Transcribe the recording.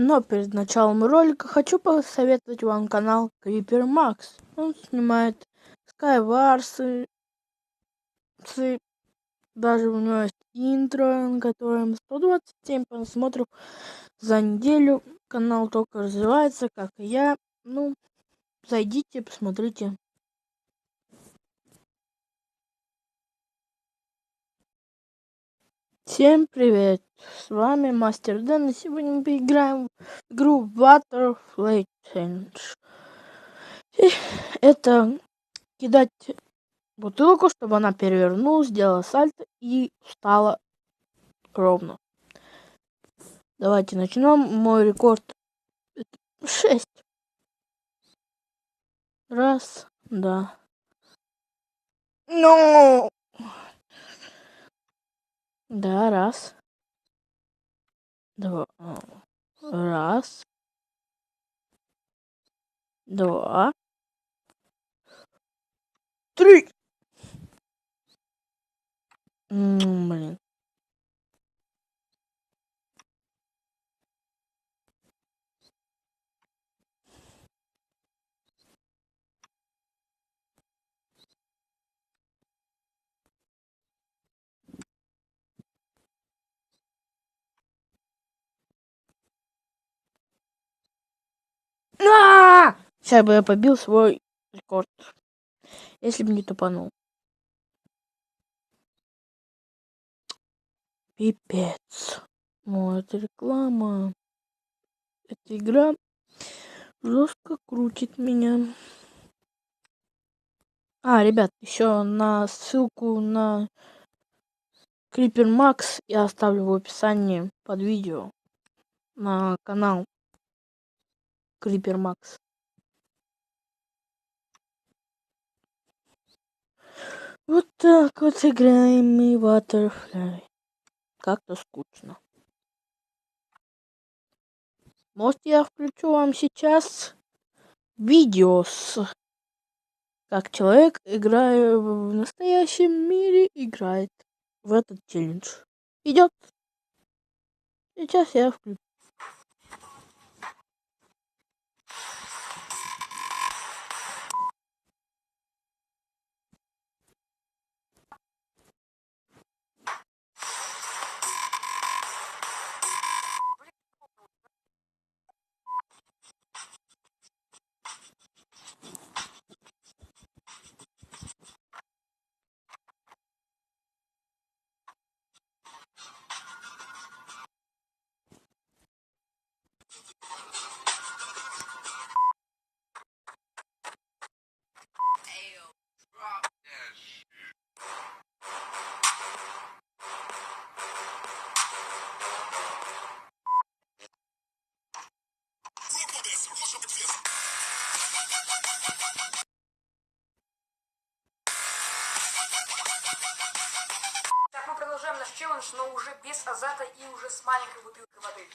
Но перед началом ролика хочу посоветовать вам канал Creeper Max. Он снимает Skywars, даже у него есть интро, на котором 127 просмотров за неделю. Канал только развивается, как и я. Ну, зайдите, посмотрите. Всем привет! С вами Мастер Дэн, и сегодня мы поиграем в игру Butterfly Challenge. Это кидать бутылку, чтобы она перевернулась, сделала сальто и встала ровно. Давайте начнем. Мой рекорд 6. Раз, да. Ну! Да, раз. Два. Раз. Два. Три. Блин. Сейчас бы я побил свой рекорд, если бы не тупанул. Пипец. Ну, это реклама. Эта игра жестко крутит меня. Ребят, еще на ссылку на Creeper Max я оставлю в описании под видео на канал Creeper Max. Вот так вот играем мы в Butterfly. Как-то скучно. Может, я включу вам сейчас видео как человек, играя в настоящем мире, играет в этот челлендж. Идет. Сейчас я включу. Так, мы продолжаем наш челлендж, но уже без азата и уже с маленькой бутылкой воды.